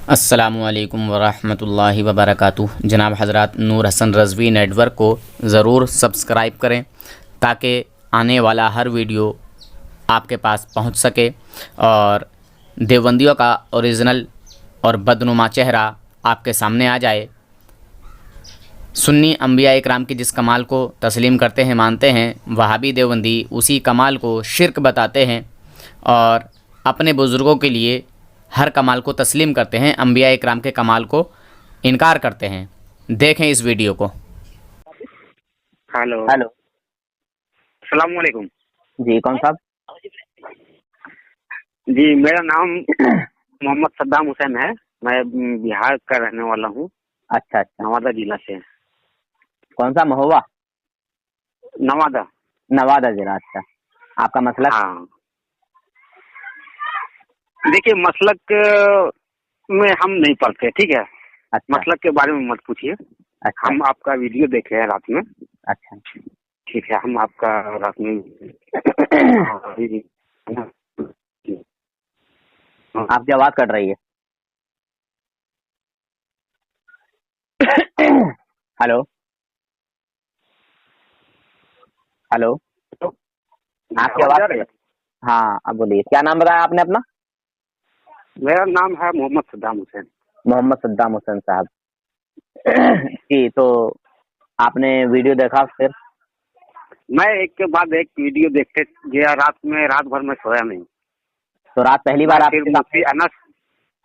अस्सलामुअलैकुम वरहमतुल्लाहि वबरकातुहू। जनाब हज़रात, नूर हसन रज़वी नेटवर्क को ज़रूर सब्सक्राइब करें ताकि आने वाला हर वीडियो आपके पास पहुंच सके और देवबंदियों का ओरिजिनल और बदनुमा चेहरा आपके सामने आ जाए। सुन्नी अंबिया इकराम की जिस कमाल को तस्लीम करते हैं, मानते हैं, वहाबी देवबंदी उसी कमाल को शिर्क बताते हैं और अपने बुज़ुर्गों के लिए हर कमाल को तस्लीम करते हैं, अंबिया इकराम के कमाल को इनकार करते हैं। देखें इस वीडियो को। हेलो हेलो अस्सलाम वालेकुम। जी, कौन साहब? जी, मेरा नाम मोहम्मद सद्दाम हुसैन है। मैं बिहार का रहने वाला हूँ, अच्छा अच्छा। नवादा जिला से। कौन सा महोबा? नवादा। नवादा जिला। अच्छा, आपका मसलक? हाँ, देखिए, मसलक में हम नहीं पढ़ते, ठीक है। अच्छा मसलक के बारे में मत पूछिए। अच्छा हम आपका वीडियो देखे हैं रात में, अच्छा। ठीक है। हम आपका रात में आपकी आवाज कट रही है। हेलो हेलो, आपकी आवाज? हाँ, अब बोलिए, क्या नाम बताया आपने अपना? मेरा नाम है मोहम्मद सद्दाम हुसैन। मोहम्मद सद्दाम हुसैन साहब। जी, तो आपने वीडियो देखा फिर? मैं एक के बाद एक वीडियो देखते गया रात में, रात भर में सोया नहीं। तो रात पहली मैं बार फिर आपके मुफ्ती सामने? अनस।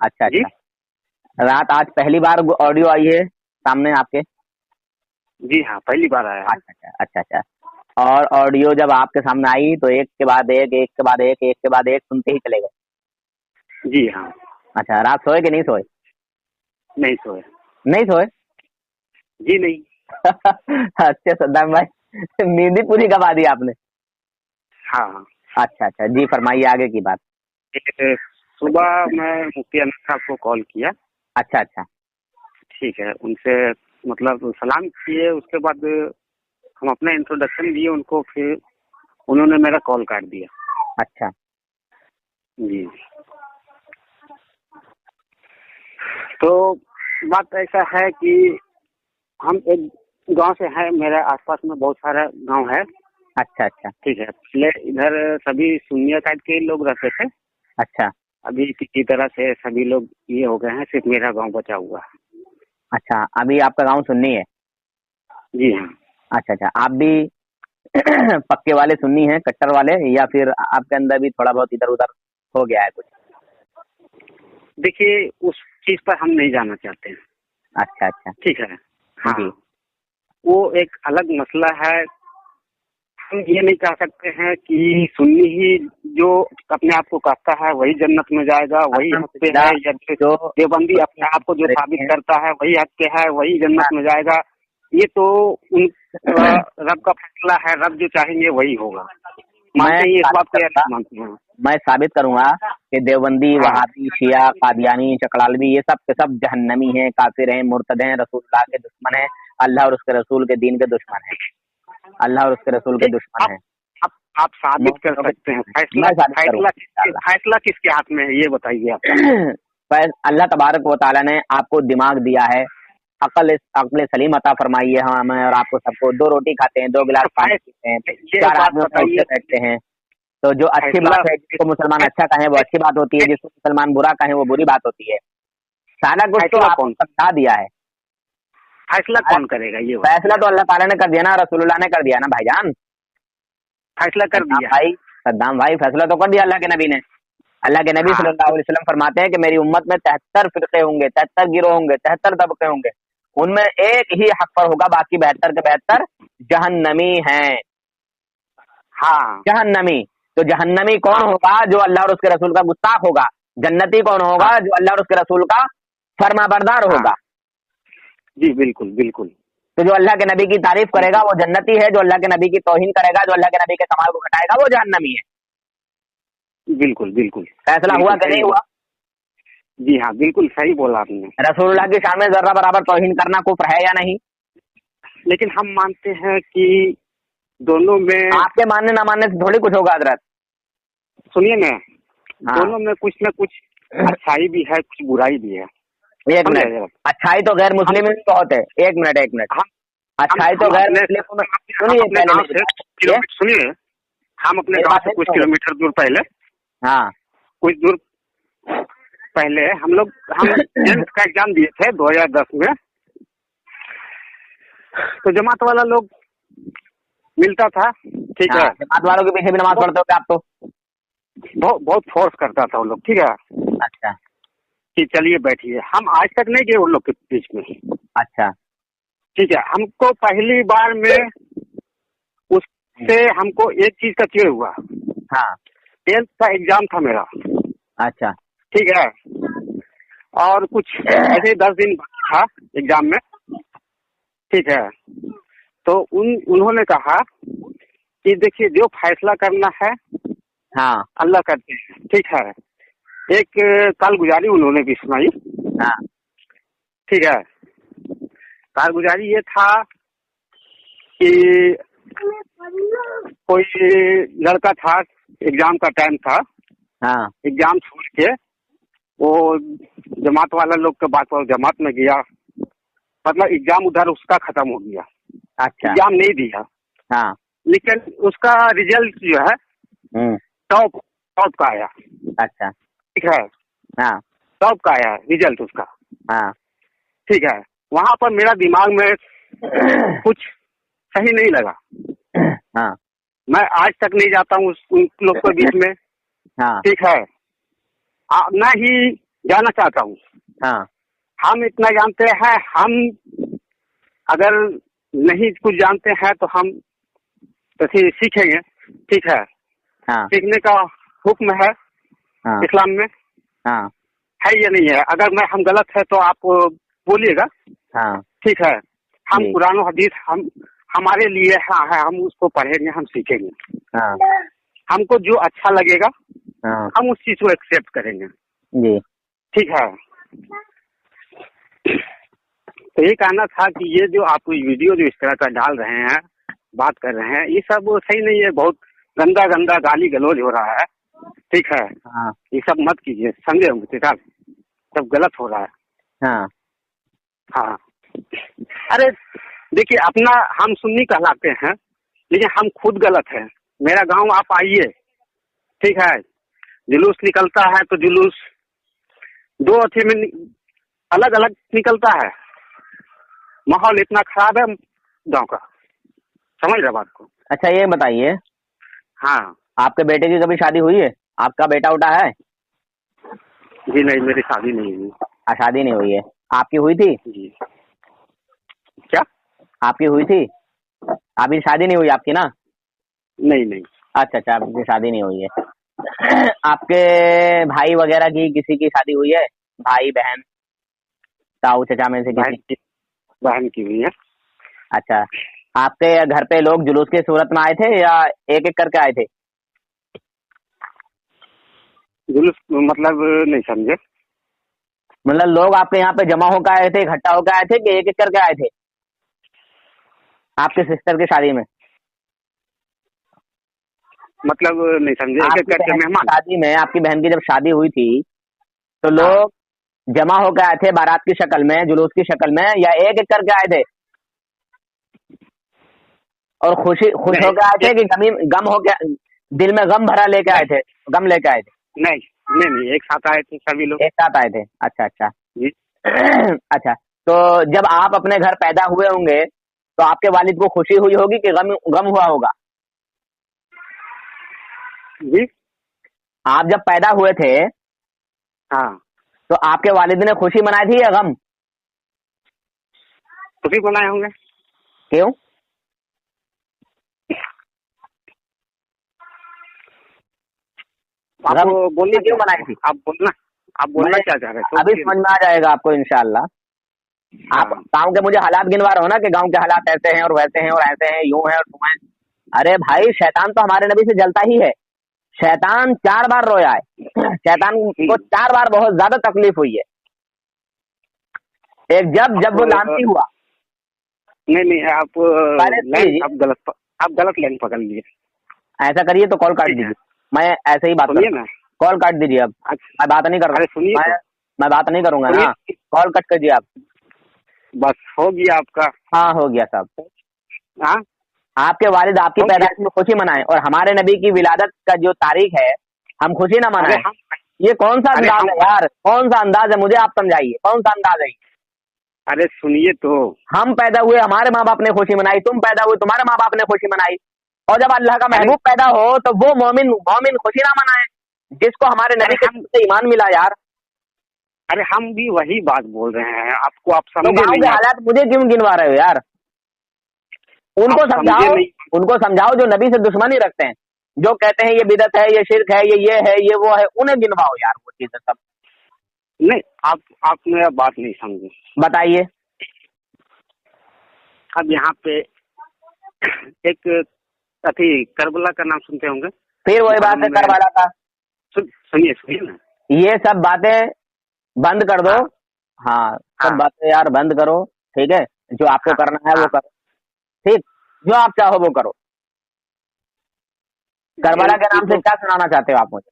अच्छा जी अच्छा। रात आज पहली बार ऑडियो आई है सामने आपके? जी हाँ, पहली बार आया है। अच्छा अच्छा अच्छा अच्छा। और ऑडियो जब आपके सामने आई तो एक के बाद एक, एक के बाद एक, एक के बाद एक सुनते ही चले गए? जी हाँ। अच्छा, रात सोए कि नहीं सोए? नहीं सोए। नहीं सोए? जी नहीं। अच्छा सद्दाम भाई, नींद ही पूरी गवा दी आपने। हाँ। अच्छा अच्छा, जी फरमाइए आगे की बात। सुबह मैं मुफ्ती अनस साहब को कॉल किया, अच्छा अच्छा ठीक है। उनसे मतलब सलाम किए, उसके बाद हम अपना इंट्रोडक्शन दिए उनको, फिर उन्होंने मेरा कॉल काट दिया। अच्छा। जी, तो बात ऐसा है कि हम एक गांव से हैं, मेरे आसपास में बहुत सारा गांव है, अच्छा अच्छा ठीक है। पहले इधर सभी सुन्नी टाइप के लोग रहते थे, अच्छा अभी किसी तरह से सभी लोग ये हो गए हैं, सिर्फ मेरा गांव बचा हुआ है। अच्छा। अभी आपका गांव सुन्नी है? जी हाँ। अच्छा अच्छा। आप भी पक्के वाले सुन्नी हैं, कट्टर वाले, या फिर आपके अंदर भी थोड़ा बहुत इधर उधर हो गया है कुछ? देखिए, उस चीज पर हम नहीं जाना चाहते हैं, अच्छा अच्छा। ठीक है। हाँ, जी। वो एक अलग मसला है। हम ये नहीं कह सकते हैं कि सुन्नी ही जो अपने आप को कहता है वही जन्नत में जाएगा, वही हक पे है, या जो देवबंदी अपने आप को जो साबित करता है वही हक पे है, वही जन्नत में जाएगा। ये तो उन रब का फैसला है, रब जो चाहेंगे वही होगा। मानते हैं इस बात को या नहीं मानते हैं? मैं साबित करूंगा कि देवबंदी, हाँ। वहाबी, शिया, कादियानी, चकलालवी, ये सब के सब जहन्नमी हैं, काफिर हैं, मुर्तद हैं, रसूलुल्लाह के दुश्मन हैं, अल्लाह और उसके रसूल के दीन के दुश्मन हैं, अल्लाह और उसके रसूल के दुश्मन हैं। आप साबित कर सकते हैं। फैसला मैं साबित फैसला करूंगा किसके इंशाअल्लाह। फैसला किसके हाथ में है, ये बताइए आप। अल्लाह तबारक व तआला ने आपको दिमाग दिया है, अक्ल सलीम अता फरमाई है हमें और आपको सबको। 2 रोटी खाते हैं, 2 गिलास पानी पीते हैं, ये 4 बात आदमियों में उठते बताइए, बैठते हैं। तो जो अच्छी फैसला बात है, जिसको मुसलमान अच्छा कहें वो अच्छी बात होती है, जिसको मुसलमान बुरा कहें वो बुरी बात होती है। सारा कुछ तो फैसला आपको कौन समझा दिया है। फैसला कौन करेगा, ये फैसला बताइए। तो अल्लाह ताला ने कर दिया ना, रसूलुल्लाह ने कर दिया ना भाईजान। फैसला कर सद्दाम दिया है। भाई, सद्दाम भाई, फैसला तो कर दिया अल्लाह के नबी ने। अल्लाह के नबी हाँ, सल्लल्लाहु अलैहि वसल्लम फरमाते हैं कि मेरी उम्मत में 73 फिरके होंगे, 73 गिरोह होंगे, 73 तबके होंगे, उनमें एक ही हक पर होगा, बाकी 72 के 72 जहन्नमी हैं। हाँ, जहन्नमी। तो जहन्नमी कौन हाँ, होगा? जो अल्लाह और उसके रसूल का गुस्ताख होगा। जन्नती कौन होगा? हाँ, जो अल्लाह और उसके रसूल का फरमाबरदार हाँ। होगा। जी, बिल्कुल बिल्कुल। तो जो अल्लाह के नबी की तारीफ करेगा वो जन्नती है, जो अल्लाह के नबी की तौहीन करेगा, जो अल्लाह के नबी के कमाल को घटाएगा, वो जहन्नमी है। बिल्कुल बिल्कुल। फैसला हुआ बिल्कुल कि सही नहीं बोला। हुआ? जी हाँ, बिल्कुल सही बोला आपने। रसूलुल्लाह की शान में जर्रा बराबर तौहीन करना कुफ्र है या नहीं? लेकिन हम मानते हैं कि दोनों में, आपके मानने ना मानने से थोड़ी कुछ होगा हजरत। सुनिए ना, हाँ। दोनों में कुछ न कुछ अच्छाई भी है, कुछ बुराई भी है। एक समझे? मिनट, अच्छाई तो गैर मुस्लिम में भी बहुत है। एक मिनट, हम अच्छाई तो हम गैर अपने मुस्लिम में, हम सुनिए अपने पहले गांव मेरी से बात, ये किलोमीटर सुनिए, हम अपने मेरी गांव बात से नहीं कुछ सुनोगे? किलोमीटर दूर पहले, हाँ कुछ दूर पहले हम 10th का एग्जाम दिए थे 2010 में। तो जमात वाला लोग मिलता था, ठीक है, हाँ, जमात वालों के पीछे भी नमाज पढ़ते हो आप तो? बहुत बहुत फोर्स करता था वो लोग, ठीक है, अच्छा कि चलिए बैठिए। हम आज तक नहीं गए उन लोग के बीच में, अच्छा। ठीक है। हमको पहली बार में उससे हमको एक चीज का क्लियर हुआ। हाँ 10th का एग्जाम था मेरा, अच्छा ठीक है, और कुछ ऐसे 10 दिन था एग्जाम में, ठीक है। तो उन्होंने कहा कि देखिए जो फैसला करना है हाँ अल्लाह करते हैं, ठीक है। एक कारगुजारी उन्होंने भी सुनाई, हाँ ठीक है। कारगुजारी ये था कि कोई लड़का था, एग्जाम का टाइम था, हाँ एग्जाम छोड़ के वो जमात वाला लोग के बात पर जमात में गया, मतलब एग्जाम उधर उसका खत्म हो गया, अच्छा एग्जाम नहीं दिया, हाँ लेकिन उसका रिजल्ट जो है टॉप टॉप का आया, अच्छा ठीक है, हाँ टॉप का आया रिजल्ट उसका, हाँ ठीक है। वहां पर मेरा दिमाग में कुछ सही नहीं लगा। हाँ मैं आज तक नहीं जाता हूँ उन लोग के बीच में, हाँ ठीक है, ना ही जाना चाहता हूँ। हाँ हम इतना जानते हैं, हम अगर नहीं कुछ जानते हैं तो हम तो फिर सीखेंगे, ठीक है। हाँ सीखने का हुक्म है हाँ इस्लाम में, हाँ है या नहीं है? अगर हम गलत है तो आप बोलिएगा, हाँ ठीक है। हम जी। कुरान और हदीस हम हमारे लिए हाँ है, हम उसको पढ़ेंगे, हम सीखेंगे। हाँ हमको जो अच्छा लगेगा हाँ हम उस चीज को एक्सेप्ट करेंगे, जी। ठीक है। तो ये कहना था कि ये जो आप वीडियो जो इस तरह का डाल रहे हैं, बात कर रहे हैं, ये सब सही नहीं है। बहुत गंदा गंदा गाली गलौज हो रहा है, ठीक है। हाँ ये सब मत कीजिए, समझे मुझे, सब गलत हो रहा है। हाँ हाँ, अरे देखिए, अपना हम सुन्नी कहलाते हैं, लेकिन हम खुद गलत हैं। मेरा गांव आप आइए, ठीक है, जुलूस निकलता है तो जुलूस दो अथी में अलग अलग निकलता है। माहौल इतना खराब है गांव का, समझ रहे बात को? अच्छा ये बताइए, हाँ आपके बेटे की कभी शादी हुई है? आपका बेटा उठा है? जी नहीं, मेरी शादी नहीं हुई। शादी नहीं हुई है। आपकी हुई थी? जी, क्या? आपकी हुई थी? अभी शादी नहीं हुई आपकी ना? नहीं नहीं। अच्छा अच्छा, आपकी शादी नहीं हुई है। आपके भाई वगैरह की किसी की शादी हुई है? भाई बहन ताऊ चचा में से किसी? बहन की हुई है। अच्छा, आपके घर पे लोग जुलूस की सूरत में आए थे या एक एक करके आए थे? जुलूस मतलब नहीं समझे। मतलब लोग आपके यहाँ पे जमा होकर आए थे, इकट्ठा होकर आए थे कि एक एक करके आए थे आपके सिस्टर की शादी में? मतलब नहीं समझे, एक एक करके मेहमान? शादी में आपकी बहन की जब शादी हुई थी तो लोग जमा होकर आए थे बारात की शक्ल में, जुलूस की शक्ल में, या एक एक करके आए थे और खुश होकर आए थे कि गम हो गया, दिल में गम भरा लेके आए थे, गम लेके आए थे? नहीं नहीं नहीं, एक साथ आए थे सभी लोग, एक साथ आए थे। अच्छा अच्छा जी। अच्छा, तो जब आप अपने घर पैदा हुए होंगे तो आपके वालिद को खुशी हुई होगी कि गम गम हुआ होगा? जी आप जब पैदा हुए थे हाँ, तो आपके वालिद ने खुशी मनाई थी या गम? खुशी बनाए होंगे। क्यों? आप बोलना क्यों मनाई थी? आप बोलना क्या चाह रहे थे? अभी समझ में आ जाएगा आपको इंशाल्लाह। आप गांव के मुझे हालात गिनवा रहे हो ना कि गांव के हालात ऐसे हैं और वैसे हैं और ऐसे हैं, यूं है और तुम है। अरे भाई, शैतान तो हमारे नबी से जलता ही है। शैतान 4 बार रोया है। शैतान को 4 बार बहुत ज्यादा तकलीफ हुई है। एक जब वो लानती हुआ। नहीं, आप गलत लाइन पकड़ लिए। ऐसा करिए तो कॉल काट दीजिए, मैं ऐसे ही बात सुनिए ना, कॉल काट दीजिए। अब अच्छा मैं बात नहीं कर रहा। अरे सुनिए, मैं बात नहीं करूंगा ना, कॉल कट कीजिए आप। बस हो गया आपका। हाँ हो गया साहब। हाँ आपके वालिद आपकी हो गया। पैदाइश में खुशी मनाएं और हमारे नबी की विलादत का जो तारीख है हम खुशी ना अरे मनाएं, हम ये कौन सा अरे अंदाज हम है यार? कौन सा अंदाज है? मुझे आप समझाइए कौन सा अंदाज है? अरे सुनिए तो। हम पैदा हुए हमारे माँ बाप ने खुशी मनाई, तुम पैदा हुए तुम्हारे माँ बाप ने खुशी मनाई, और जब अल्लाह का अरे महबूब पैदा हो तो वो मोमिन मोमिन खुशी ना मनाए जिसको हमारे नबी अरे के हम से ईमान मिला यार। अरे हम भी वही बात बोल रहे हैं, आपको आप तो समझे गाँव नहीं। के आप हालात मुझे क्यों गिनवा रहे हो यार? उनको समझे समझाओ, नहीं। उनको समझाओ जो नबी से दुश्मनी रखते हैं, जो कहते हैं ये बिदत है, ये शिर्क है, ये है, ये वो है, उन्हें गिनवाओ यार वो चीजें सब। नहीं, आप मेरा बात नहीं समझे। बताइए। अब यहाँ पे एक अथी करबला का नाम सुनते होंगे। फिर वही बात है करबला का। सुनिए सुनिए ना। ये सब बातें बंद कर दो। हाँ हाँ सब हाँ बातें यार बंद करो, ठीक है? जो आपको हाँ करना है वो हाँ। करो, ठीक? जो आप चाहो वो करो। करबला के ये नाम से तो क्या सुनाना चाहते हो आप मुझे?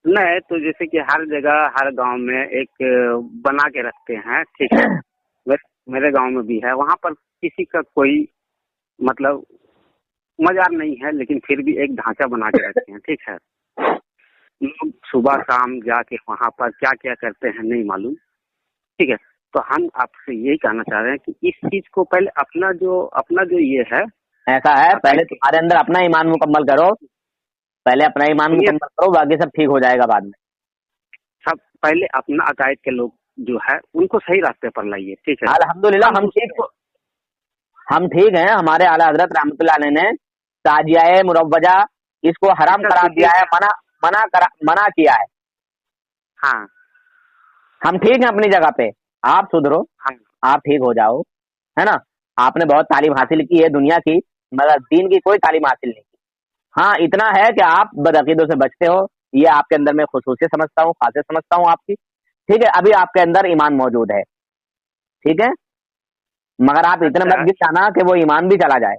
नहीं, तो जैसे कि हर जगह हर गांव में एक बना के रखते हैं, ठीक है। मेरे गांव में भी है, वहां पर किसी का कोई मतलब मजार नहीं है, लेकिन फिर भी एक ढांचा बना के रखते हैं, ठीक है। लोग सुबह शाम जाके वहां पर क्या क्या करते हैं नहीं मालूम, ठीक है। तो हम आपसे यही कहना चाह रहे हैं कि इस चीज को पहले अपना जो ये है। ऐसा है, पहले तुम्हारे अंदर अपना ईमान मुकम्मल करो, पहले अपना ईमान सुनिए, मुकम्मल करो, बाकी सब ठीक हो जाएगा बाद में। सब पहले अपना अकायद के लोग जो है उनको सही रास्ते पर लाइए, ठीक है। अल्हम्दुलिल्लाह हम ठीक हैं, हम ठीक हैं। हमारे आला हजरत रहमतुल्लाह अलैह ने ताजिया मुरव्वजा इसको हराम अच्छा करार दिया सुनिए। है, मना किया है। हाँ हम ठीक हैं अपनी जगह पे, आप सुधरो, हाँ आप ठीक हो जाओ, है ना? आपने बहुत तालीम हासिल की है दुनिया की, मगर दीन की कोई तालीम हासिल नहीं की। हाँ इतना है कि आप बदअकीदों से बचते हो, ये आपके अंदर मैं खुसूसियत समझता हूँ, खासियत समझता हूँ आपकी, ठीक है। अभी आपके अंदर ईमान मौजूद है, ठीक है, मगर आप इतने अच्छा मत गिर जाना कि वो ईमान भी चला जाए।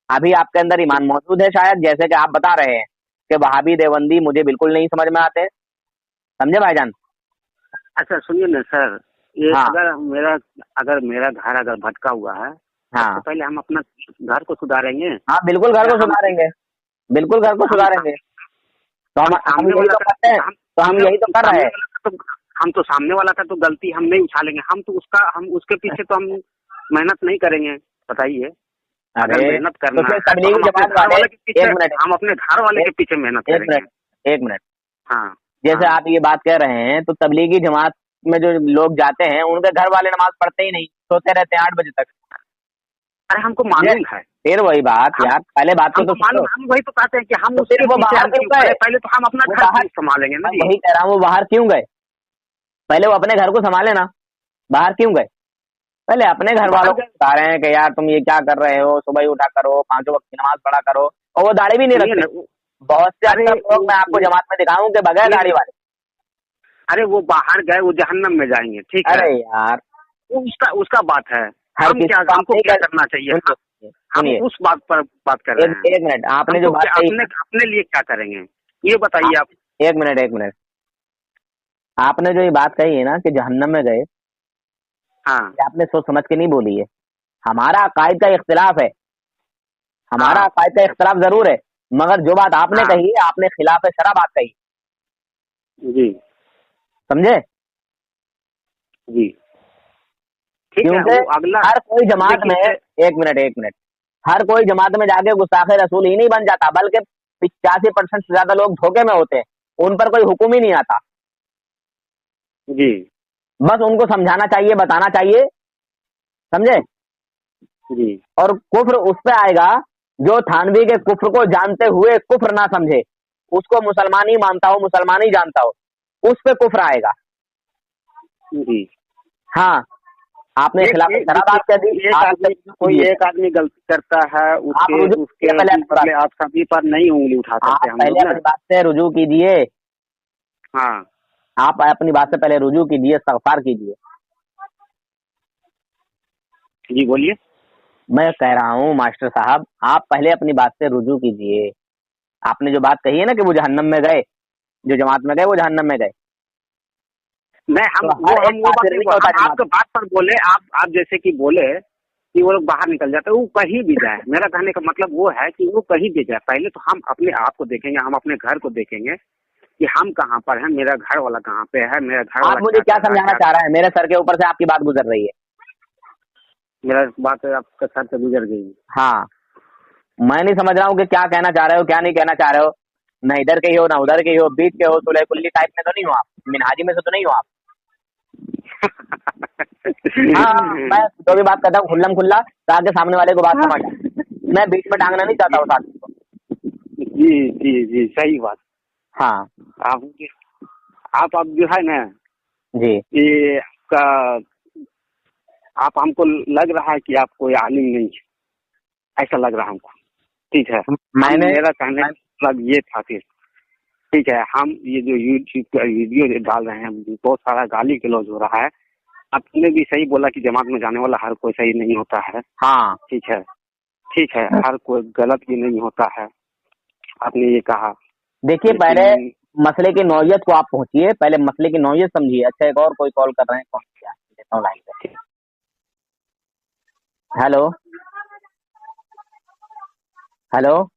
अभी आपके अंदर ईमान मौजूद है शायद, जैसे कि आप बता रहे हैं कि वहाबी देवबंदी मुझे बिल्कुल नहीं समझ में आते, समझे भाईजान? अच्छा सुनिए ना सर, ये हाँ अगर मेरा घर अगर भटका हुआ है, हाँ सबसे पहले हम अपना घर को सुधारेंगे। हाँ बिल्कुल घर या को सुधारेंगे, बिल्कुल घर को हम सुधारेंगे। तो हम सामने यही वाला तो का करते हैं, तो हम यही तो कर रहे हैं। हम तो सामने वाला का तो गलती हम नहीं उछालेंगे, हम उसके पीछे तो हम मेहनत नहीं करेंगे। बताइए, अगर अरे मेहनत तो करना फिर है तो तबलीगी हम अपने जमात घर वाले, वाले के पीछे, एक मिनट, हम अपने घर वाले के एक पीछे मेहनत एक करेंगे। मिनट, एक मिनट, हाँ जैसे हाँ। आप ये बात कह रहे हैं तो तबलीगी जमात में जो लोग जाते हैं उनके घर वाले नमाज पढ़ते ही नहीं, सोते रहते हैं 8 बजे तक। अरे हमको मालूम है। फिर वही बात हम यार, पहले बात को तो हमको मालूम, सुनो। हम वही तो कहते हैं कि हम तो उसके फिर वो पीछे बाहर हम क्यों क्यों गए? पड़े, पहले तो हम अपना वो घर बाहर, संभालेंगे ना मैं जी। वही कह रहा हूँ, वो बाहर क्यों गए? पहले वो अपने घर को संभाले ना, बाहर क्यों गए? पहले अपने घर बाहर वालों को बता रहे हैं कि यार तुम ये क्या कर रहे हो, सुबह ही उठा करो, 5 वक्त की नमाज पढ़ा करो, और वो दाढ़ी भी नहीं सुनिए रखते। ना, बहुत से अरे अक्सर लोग मैं आपको जमात में दिखाऊं कि बगैर दाढ़ी वाले। अरे वो बाहर गए, वो जहन्नम में जाएंगे, ठीक है। अरे यार वो उसका बात है। हर हम किसी क्या, को आप हमको नहीं क्या कह, करना चाहिए? सुनिए हम सुनिए, उस बात पर बात कर रहे एक हैं। एक मिनट, आपने जो हमको बात क्या कही, अपने अपने लिए क्या करेंगे, ये बताइए आप। एक मिनट एक मिनट, आपने जो ये बात कही है ना कि जहन्नम में गए, हाँ ये आपने सोच समझ के नहीं बोली है। हमारा अकायद का इख्तिलाफ है, हमारा हाँ अकायद का इख्तिलाफ जरूर है, मगर जो बात आपने हाँ कही है, आपने खिलाफ शरअ बात कही, जी समझे? जी, ठीक है। क्योंकि वो अगला हर कोई जमात में, देखिए, एक मिनट, हर कोई जमात में जाके गुस्ताखे रसूल ही नहीं बन जाता, बल्कि 85% से ज्यादा लोग धोखे में होते हैं, उन पर कोई हुक्म ही नहीं आता। जी बस उनको समझाना चाहिए, बताना चाहिए, समझे? जी और कुफ्र उस पे आएगा जो थानवी के कुफ्र को जानते हुए कुफ्र ना समझे, उसको मुसलमान ही मानता हो, मुसलमान ही जानता हो, उस पे कुफ्र आएगा। जी। हाँ आपने एक खिलाफ एक शरअ बात कर दी, एक आप आदमी, कोई एक आदमी गलती करता है, आप उसके रुजू कीजिए उसके पहले अपनी बात, बदले आप सभी पर नहीं उंगली उठा आप सकते हम पहले लोग ना। अपनी बात से रुजू कीजिए, हाँ आप अपनी बात से पहले रुजू कीजिए, इस्तग़फ़ार कीजिए। जी बोलिए। मैं कह रहा हूँ मास्टर साहब, आप पहले अपनी बात से रुजू कीजिए। आपने जो बात कही है ना कि वो जहन्नम में गए, जो जमात में गए वो जहन्नम में गए, नहीं हम तो वो हर हम एक वो बात काफिर नहीं नहीं होता हम जनाब। आपके बात पर बोले, आप जैसे कि बोले कि वो लोग बाहर निकल जाते हैं, वो कहीं भी जाए। मेरा कहने का मतलब वो है कि वो कहीं भी जाए, पहले तो हम अपने आप को देखेंगे, हम अपने घर को देखेंगे कि हम कहाँ पर हैं, मेरा घर वाला कहाँ पे है, मेरा घर वाला आप मुझे क्या कर रहा है, समझाना क्या चाह रहे हैं? मेरे सर के ऊपर से आपकी बात गुजर रही है। मेरा बात आपके सर से गुजर गई। हाँ, मैं नहीं समझ रहा हूँ कि क्या कहना चाह रहे हो, क्या नहीं कहना चाह रहे हो। न इधर के ही हो, ना उधर के ही हो, बीच के हो, सुलह कुल्ली टाइप में तो नहीं हो आप, मिनहाजी में से तो नहीं हो आप। हाँ हाँ, मैं जो भी बात करता हूँ खुल्लम खुल्ला, ताकि सामने वाले को बात समझ आए। मैं बीच में टांगना नहीं चाहता उस आदमी को। जी जी जी, सही बात। हाँ आप आप जो है ना, जी, ये आपका, आप हमको लग रहा है कि आप कोई आलिम नहीं है, ऐसा लग रहा है हमको। ठीक है, हम मैंने मेरा कहने का मतलब ये था कि ठीक है, हम ये जो यूट्यूब पर वीडियो डाल रहे हैं, बहुत सारा गाली गलौज हो रहा है। आपने भी सही बोला कि जमात में जाने वाला हर कोई सही नहीं होता है। हाँ, ठीक है, ठीक है, हर कोई गलत भी नहीं होता है, आपने ये कहा। देखिए पहले लेकिन मसले की नौयत को आप पहुंचिए, पहले मसले की नौयत समझिए। अच्छा, एक और कोई कॉल कर रहे हैं, कौन क्या देता हूँ लाइन पे। हेलो हेलो,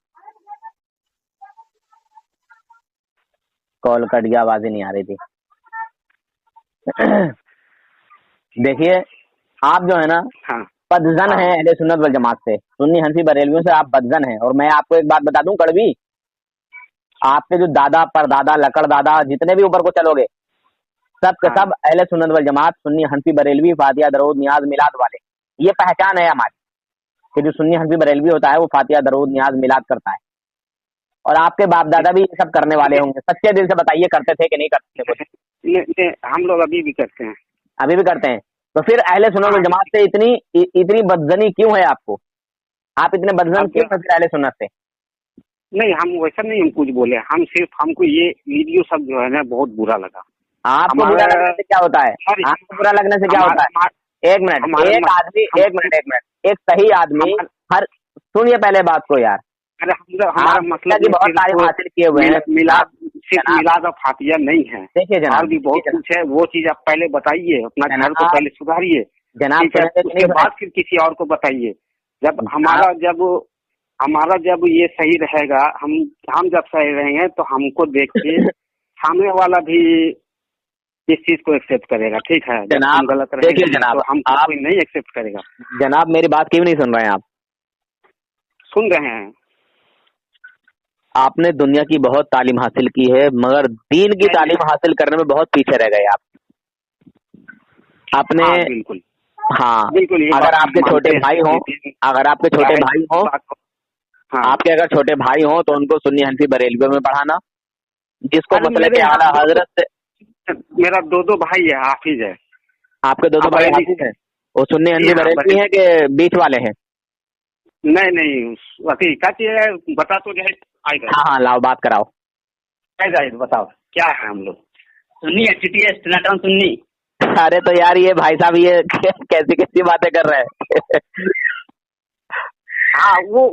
कॉल कट गया, आवाज ही नहीं आ रही थी। देखिए, आप जो है ना, हाँ बदजन है हाँ अहले सुन्नत वल जमात से, सुन्नी हनफी बरेलवियों से आप बदजन हैं। और मैं आपको एक बात बता दूं कड़वी, आपके जो दादा परदादा लकड़ दादा जितने भी ऊपर को चलोगे, सब के हाँ सब अहले सुन्नत वल जमात, सुन्नी हनफी बरेलवी, फातिहा दरूद नियाज मिलाद वाले। ये पहचान है हमारी कि जो सुन्नी हनफी बरेलवी होता है वो फातिहा दरूद नियाज मिलाद करता है। और आपके बाप दादा भी ये सब करने वाले होंगे। सच्चे दिल से बताइए, करते थे कि नहीं करते थे कुछ? हम लोग अभी भी करते हैं। अभी भी करते हैं। तो फिर अहले सुन्नत हाँ, वल जमात से इतनी बदजनी क्यों है आपको? आप इतने बदजन अब क्यों हैं फिर अहले सुन्नत से? नहीं, हम वैसा नहीं, हम कुछ बोले, हम सिर्फ हमको ये वीडियो सब जो है ना बहुत बुरा लगा। आपको बुरा हमारा लगने से क्या होता है? हर आपको बुरा लगने से क्या होता है? एक मिनट, हमारे एक आदमी, हम एक मिनट, एक सही आदमी हमारे हर, सुनिए पहले बात को यार। अरे हमारा आप मतलब की बहुत तारीफ हासिल किए हुए हैं मिलाद, सिर्फ जनाब। मिलाद और फातिया नहीं है, देखिए और जनाब, भी बहुत देखिए कुछ है। वो चीज आप पहले बताइए, अपना घर को जनाब, पहले सुधारिए। जनाब ठीक है, सुनेंगे कि नहीं उसके बाद सुनेंगे? फिर किसी और को बताइए। जब जनाब, हमारा जब ये सही रहेगा, हम जब सही रहेंगे तो हमको देख के सामने वाला भी इस चीज को एक्सेप्ट करेगा। ठीक है, जब हम जनाब गलत देखिए रहेंगे जनाब, तो हमको आप कोई नहीं एक्सेप्ट करेगा। जनाब मेरी बात क्यों नहीं सुन रहे हैं आप? सुन रहे हैं? आपने दुनिया की बहुत तालीम हासिल की है, मगर दीन की तालीम हासिल करने में बहुत पीछे रह गए आप। आपने, हाँ बिल्कुल हाँ, बिल्कुल, ये अगर बात हम आपके छोटे मानते हैं भाई हों, कि अगर आपके छोटे भाई हों, हाँ। आपके अगर छोटे भाई हों तो उनको सुन्नी हनफी बरेलवियों में पढ़ाना, जिसको अरे मसले मेरे के यहाँ आला हजरत से। मेरा दो भाई है, हाफिज है। आपके दो भाई बरेली हाफिज हैं? वो सुन्नी जी हनफी हाँ, बरेलवी हैं कि बीच वाले हैं? नहीं नहीं, अभी क्या चीज बता तो जाए, आएगा हाँ हाँ, लाओ बात कराओ। बताओ क्या है। हम लोग सुन्नी है, सुन्नी। अरे तो यार ये भाई साहब ये कैसी कैसी बातें कर रहे हैं? हाँ, वो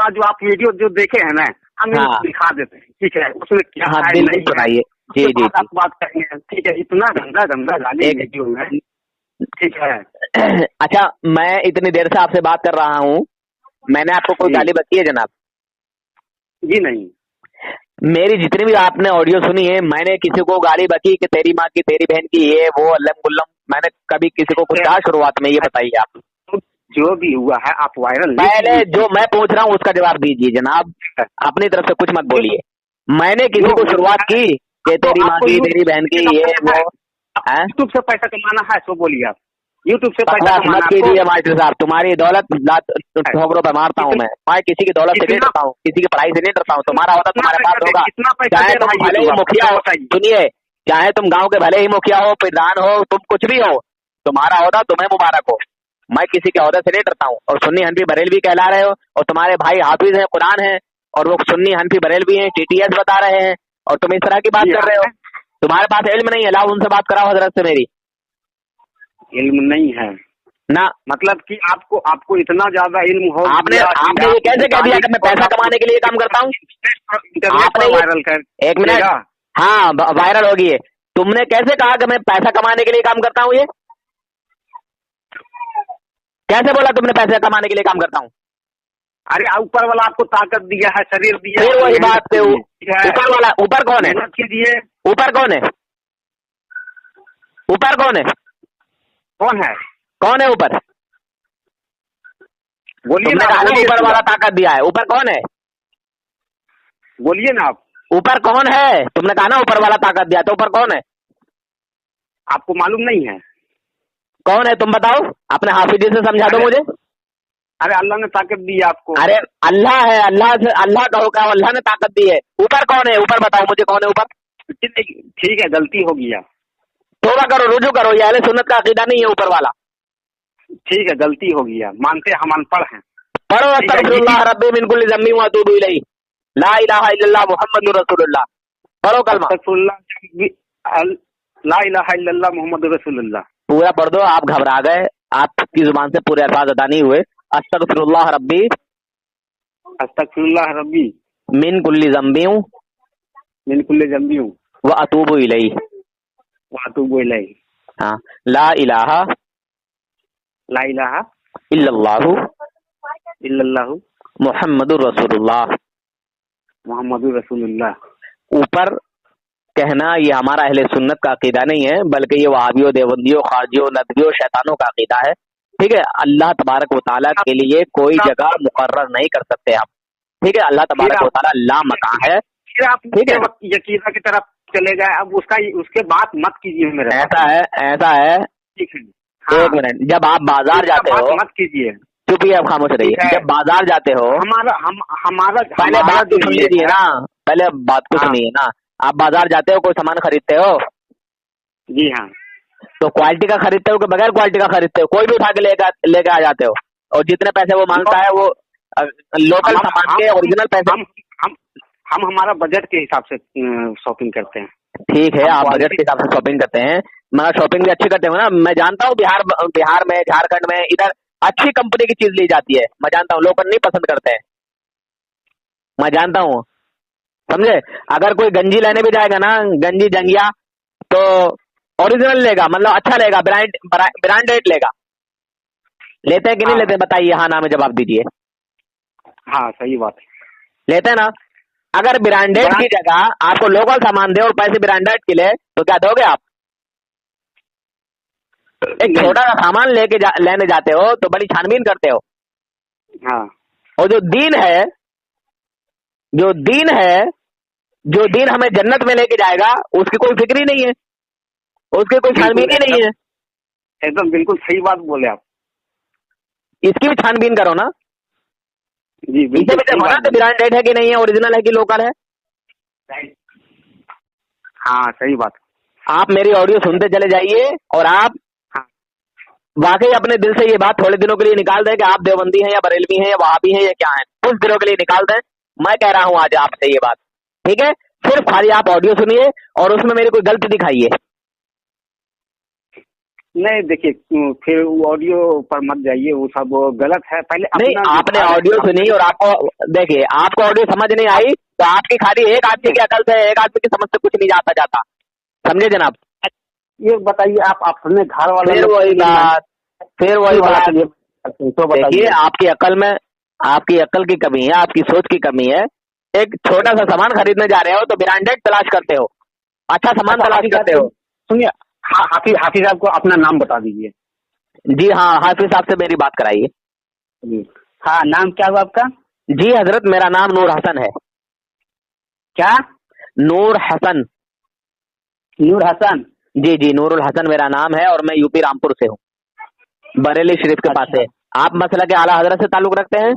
जो आप वीडियो जो देखे हैं ना, हम हाँ दिखा देते हैं। ठीक है, उसमें क्या हाँ, है बिल्कुल नहीं है, सुनाइए। जी उसके जी बाद जी, आप बात करेंगे। ठीक है, इतना गंदा गंदा गाली एक वीडियो में। ठीक है अच्छा, मैं इतनी देर से आपसे बात कर रहा हूँ, मैंने आपको कोई जी गाली बकी है जनाब? जी नहीं। मेरी जितनी भी आपने ऑडियो सुनी है, मैंने किसी को गाली बकी कि तेरी माँ की, तेरी बहन की, ये वो अल्लम गुल्लम, मैंने कभी किसी को कुछ कहा शुरुआत में? ये बताइए आप। जो भी हुआ है आप वायरल नहीं पहले कीजिए। जो मैं पूछ रहा हूँ उसका जवाब दीजिए जनाब, अपनी तरफ से कुछ मत बोलिए। मैंने किसी को शुरुआत की कि तेरी माँ की, तेरी बहन की, ये वो है? यूट्यूब से पैसा कमाना है तो बोलिए आप। यूट्यूब से पैसा बकवास कमाना मत है कीजिए मास्टर साहब, तुम्हारी दौलत ठोकरों पे मारता हूँ मैं किसी की दौलत से नहीं डरता हूँ, किसी की पढ़ाई से नहीं डरता हूँ। तुम्हारा होता तुम्हारे पास होगा, कितना पैसा चाहे दे रहा तुम है भले ही यूट्यूब, मुखिया हो, बताइए। सुनिए, चाहे तुम गांव के भले ही मुखिया हो, प्रधान हो, तुम कुछ भी हो, तुम्हारा होता तुम्हें मुबारक हो। मैं किसी के औहदे से नहीं डरता हूँ। और सुन्नी हनफी बरेलवी कहला रहे हो, और तुम्हारे भाई हाफिज हैं, कुरान है, और वो सुन्नी हनफी बरेलवी हैं, टीटीएस बता रहे हैं, और तुम इस तरह की बात कर रहे हो। तुम्हारे पास इल्म नहीं है, लाओ उनसे बात कराओ हजरत से मेरी। इल्म नहीं है ना, मतलब कि आपको इतना ज्यादा इल्म हो, आपने ये कैसे कह दिया कि मैं पैसा कमाने के लिए काम करता हूँ? इंटरनेट पर वायरल कर एक मिनट, हाँ वायरल होगी है। तुमने कैसे कहा कि मैं पैसा कमाने के लिए काम करता हूँ? ये कैसे बोला तुमने पैसे कमाने के लिए काम करता हूँ? अरे ऊपर वाला आपको ताकत दिया है, शरीर दिया है, फिर वही बात पे मेहनत ऊपर वाला, ऊपर कौन है? कीजिए। ऊपर कौन है? ऊपर कौन है? कौन है? कौन है ऊपर? बोलिए तुमने ना, कहा ना बोलिए ऊपर ना। वाला ताकत दिया है, ऊपर कौन है? बोलिए ना आप। ऊपर कौन है? तुमने कहा ना ऊपर वाला ताकत दिया, तो ऊपर कौन है? आपको मालूम नहीं है? कौन है तुम बताओ, अपने हाफिज जी से समझा दो मुझे। अरे अल्लाह ने ताकत दी है आपको। अरे अल्लाह है, अल्लाह से अल्लाह कहो, क्या अल्लाह ने ताकत दी है? ऊपर कौन है? ऊपर बताओ मुझे कौन है ऊपर? ठीक है, गलती हो गया। तौबा करो, रुजू करो, ये अहले सुन्नत का अकीदा नहीं है ऊपर वाला। ठीक है, गलती हो गया, मानते हम अनपढ़ हैं। पढ़ो अस्तगफिरुल्लाह रब्बी मिन कुल्ली ज़म्बी व अतूबु इलैहि, ला इलाहा इल्लल्लाह मुहम्मदुर रसूलुल्लाह। पढ़ो कलमा, ला इलाहा इल्लल्लाह मुहम्मदुर रसूलुल्लाह। पूरा पढ़ दो। आप घबरा गए, आपकी जुबान से पूरे अल्फाज अदा नहीं हुए। अस्तगफिरुल्लाह रब्बी अस्तगफिरुल्लाह रब्बी मिन कुल्ली ज़म्बी मिन कुल्ली ज़म्बी व अतूबु इलैहि। व अतूबु इलैहि। हाँ, ला इलाहा इल्लल्लाहु मुहम्मदुर रसूलुल्लाह। मुहम्मदुर रसूलुल्लाह। ऊपर कहना ये हमारा अहले सुन्नत का अकीदा नहीं है, बल्कि ये वहाबियों, देवबंदियों, खारजियों, नदवियों, शैतानों का अकीदा है। ठीक है, अल्लाह तबारक व तआला के लिए कोई जगह मुकर्रर नहीं कर सकते आप। ठीक है, अल्लाह तबारक व तआला ला मकान है। फिर आप ठीक है, यकीना की तरफ चले गए, अब उसके बात मत कीजिए मेरे। ऐसा है। ठीक है, हाँ। एक मिनट, जब आप बाजार जाते हो, मत कीजिए, चुप ही आप खामोश रहिए। जब बाजार जाते हो, हमारा पहले बात तो सुन लीजिए ना, पहले बात को सुनिए ना। आप बाजार जाते हो, कोई सामान खरीदते हो? जी हाँ। तो क्वालिटी का खरीदते हो कि बगैर क्वालिटी का खरीदते हो? कोई भी उठा के लेके आ जाते हो, और जितने पैसे वो मांगता है वो लोकल सामान के ओरिजिनल पैसे। हम हमारा बजट के हिसाब से शॉपिंग करते हैं। ठीक है, आप बजट के हिसाब से शॉपिंग करते हैं, मगर शॉपिंग भी अच्छी करते हो ना। मैं जानता हूँ बिहार में, झारखंड में, इधर अच्छी कंपनी की चीज ली जाती है, मैं जानता हूँ। लोग नहीं पसंद करते हैं, मैं जानता हूँ, समझे। अगर कोई गंजी लेने भी जाएगा ना, गंजी जंगिया, तो ओरिजिनल लेगा, मतलब अच्छा लेगा, ब्रांडेड लेगा। लेते हैं कि नहीं लेते? बताइए, हाँ ना में जवाब दीजिए। हाँ, सही बात है, लेते हैं ना। अगर ब्रांडेड की जगह आपको लोकल सामान दे और पैसे ब्रांडेड के लिए, तो क्या दोगे आप? एक छोटा सा सामान लेने जाते हो तो बड़ी छानबीन करते हो। हाँ। और जो दीन हमें जन्नत में लेके जाएगा, उसकी कोई फिक्र ही नहीं है, उसकी कोई छानबीन ही नहीं है। एकदम बिल्कुल सही बात बोले आप। इसकी भी छानबीन करो ना जी, इसे भी देखो ना, तो ब्रांडेड है कि नहीं है, ओरिजिनल है कि लोकल है। हाँ, सही बात। आप मेरी ऑडियो सुनते चले जाइए, और आप वाकई अपने दिल से ये बात थोड़े दिनों के लिए निकाल दें कि आप देवबंदी हैं या बरेलवी हैं या वहाबी हैं या क्या हैं। कुछ दिनों के लिए निकाल दें, मैं कह रहा हूं आज आपसे ये बात। ठीक है, सिर्फ खाली आप ऑडियो सुनिए और उसमें मेरी कोई गलती दिखाइए। नहीं, देखिए, फिर वो ऑडियो पर मत जाइए, वो सब गलत है। पहले नहीं, आपने ऑडियो सुनी और आपको देखिए, आपको ऑडियो समझ नहीं आई, तो आपकी खाली एक आदमी की अकल से, एक आदमी की समझ से कुछ नहीं जाता। समझे जनाब? ये बताइए, आप अपने घर वाले, फिर वही बात तो देखिए, आपकी अकल की कमी है, आपकी सोच की कमी है। एक छोटा सा सामान खरीदने जा रहे हो तो ब्रांडेड तलाश करते हो, अच्छा सामान तलाश करते हो। सुनिए, हाफिज साहब को अपना नाम बता दीजिए। जी हाँ, हाफिज साहब से मेरी बात कराइए। हाँ, नाम क्या हुआ आपका? जी हजरत, मेरा नाम नूर हसन है। क्या? नूर हसन। नूर हसन? जी, नूरुल हसन मेरा नाम है, और मैं यूपी रामपुर से हूँ, बरेली शरीफ के पास है। आप मसला के आला हजरत से ताल्लुक रखते हैं?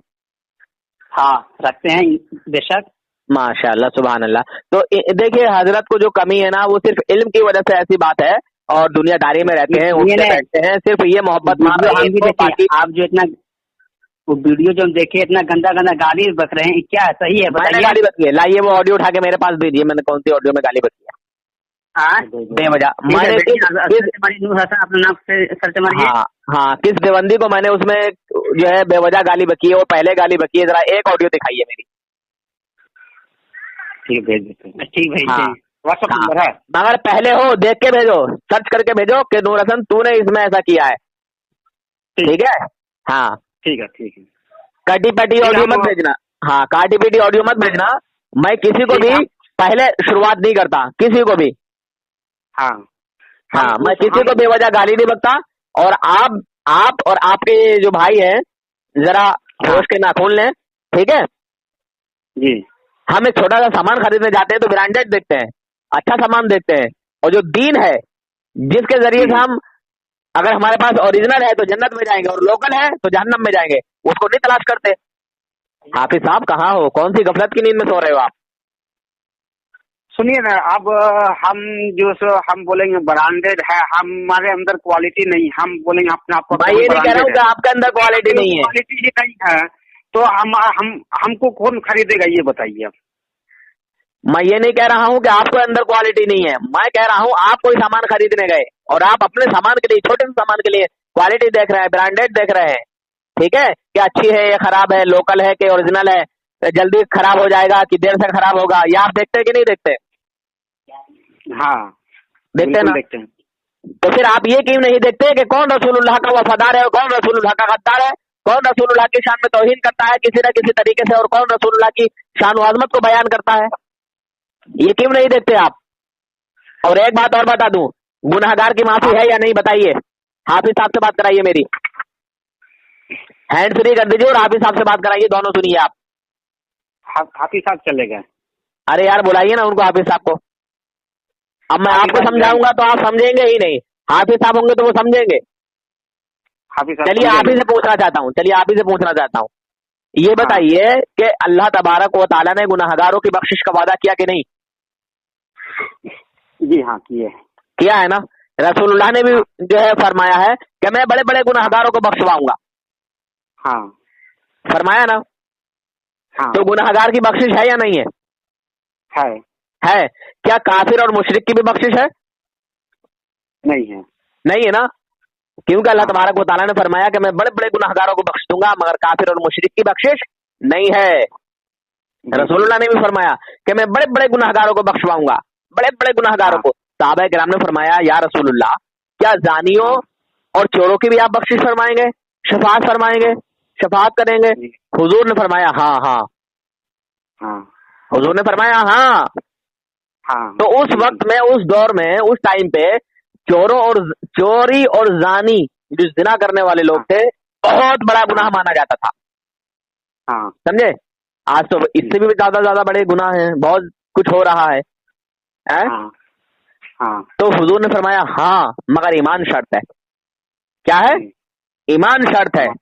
हाँ, रखते हैं, बेशक। माशाअल्लाह, सुभान अल्लाह। तो देखिए, हजरत को जो कमी है ना, वो सिर्फ इल्म की वजह से ऐसी बात है, और दुनियादारी में रहते हैं, उठते बैठते हैं, सिर्फ ये मोहब्बत मान रही है। आप जो इतना वो वीडियो जो देखे, इतना गंदा गाली बक रहे हैं, क्या सही है? मैंने गाली बकी है? लाइए वो ऑडियो उठा के मेरे पास दीजिए, मैंने कौन सी ऑडियो में गाली बकी है? बेवजह मैंने नूर हसन अपने नाम से सर्च मारिए। हाँ, किस देवबंदी को मैंने उसमें जो है बेवजह गाली बकी है, वो पहले गाली बकी है, जरा एक ऑडियो दिखाइए मेरी। ठीक, भेज देते हैं। ठीक, भेजते हैं। व्हाट्सएप हाँ, नंबर है? मगर पहले हो देख के भेजो, सर्च करके भेजो कि नूर हसन तूने इसमें ऐसा किया है। ठीक है। हाँ, ठीक है, ठीक है। कटी पटी ठीक है, ऑडियो हम मत भेजना। हाँ, काटी पीटी ऑडियो मत भेजना। मैं किसी को ठीक भी है, पहले शुरुआत नहीं करता, किसी को भी। हाँ, हाँ, मैं किसी हम को बेवजह गाली नहीं बकता। और आप और आपके जो भाई हैं, जरा हाँ, होश के नाखून लें। ठीक है। जी, हम एक छोटा सा सामान खरीदने जाते हैं तो ब्रांडेड देखते हैं, अच्छा सामान देखते हैं। और जो दीन है, जिसके जरिए से हम, अगर हमारे पास ओरिजिनल है तो जन्नत में जाएंगे, और लोकल है तो जहन्नम में जाएंगे, उसको नहीं तलाश करते। हाफिज साहब कहाँ हो, कौन सी गफलत की नींद में सो रहे हो आप? सुनिए ना, अब हम जो सो हम बोलेंगे ब्रांडेड है, हमारे अंदर क्वालिटी नहीं, हम बोलेंगे अपने आप को मैं कि हम ये नहीं कह रहा हूँ ब्रांडेड कि है, आपके अंदर क्वालिटी नहीं है। क्वालिटी ही नहीं है, तो हम हमको कौन खरीदेगा, ये बताइए आप। मैं ये नहीं कह रहा हूँ कि आपके अंदर क्वालिटी नहीं है। मैं कह रहा हूँ आप कोई सामान खरीदने गए और आप अपने सामान के लिए, छोटे से सामान के लिए क्वालिटी देख रहे हैं, ब्रांडेड देख रहे हैं। ठीक है, कि अच्छी है, ये खराब है, लोकल है कि ओरिजिनल है, जल्दी खराब हो जाएगा कि देर से खराब होगा, ये आप देखते हैं कि नहीं देखते? हाँ, देखते हैं बिल्कुल ना। देखते हैं। तो फिर आप ये क्यों नहीं देखते कि कौन रसूलुल्लाह का वफादार है और कौन रसूलुल्लाह का गद्दार है, कौन रसूलुल्लाह की शान में तौहीन करता है किसी न किसी तरीके से, और कौन रसूलुल्लाह की शान व अजमत को बयान करता है? ये क्यों नहीं देखते आप? और एक बात और बता दूं, गुनाहगार की माफी है या नहीं बताइए? हाफिज साहब से बात कराइए मेरी, हैंड फ्री कर दीजिए और हाफिज साहब से बात कराइए, दोनों सुनिए आप। हाफिज साहब चले गए। अरे यार बुलाइए ना उनको, हाफिज साहब को। अब मैं हाफिज आपको साहब समझाऊंगा तो आप समझेंगे ही नहीं, हाफिज साहब होंगे तो वो समझेंगे। हाफिज साहब चलिए आप ही समझेंगे। से पूछना चाहता हूँ, चलिए आप ही से पूछना चाहता हूँ, ये हाँ, बताइए कि अल्लाह तबारक व तआला ने गुनाहगारों की बख्शिश का वादा किया कि नहीं? जी हाँ, किए। किया है ना। रसूलुल्लाह ने भी हाँ, जो है फरमाया है कि मैं बड़े बड़े गुनाहगारों को बख्शवाऊंगा, हाँ, फरमाया ना। हाँ, तो गुनाहगार की बख्शिश है या नहीं है? है। है। क्या काफिर और मुशरिक की भी बख्शिश है? नहीं है। नहीं है ना, क्योंकि अल्लाह हाँ, तबारक व तआला ने फरमाया कि मैं बड़े बड़े गुनाहगारों को बख्श दूंगा, मगर काफिर और मुशरिक की बख्शिश नहीं है। जी, रसूलुल्लाह ने भी फरमाया कि मैं बड़े बड़े गुनाहगारों को बख्शवाऊंगा, बड़े बड़े गुनाहगारों हाँ, को। सहाबा किराम ने फरमाया, या रसूलुल्लाह, क्या जानियों हाँ, और चोरों की भी आप बख्शिश फरमाएंगे, शफाअत फरमाएंगे, हाँ, शफाअत करेंगे? जी, हुजूर ने फरमाया हाँ हाँ। हाँ, हुजूर ने फरमाया हाँ। हाँ, तो उस बिल्कुल। वक्त में, उस दौर में, उस टाइम पे चोरों और चोरी और जानी, जो जिना करने वाले लोग हाँ, थे, बहुत बड़ा गुनाह हाँ, माना जाता था। हाँ, समझे? आज तो जी, इससे भी ज्यादा बड़े गुनाह हैं, बहुत कुछ हो रहा है, हैं? हाँ, हाँ, तो हुजूर ने फरमाया हाँ, मगर ईमान शर्त है। क्या है? जी, ईमान शर्त है। हाँ,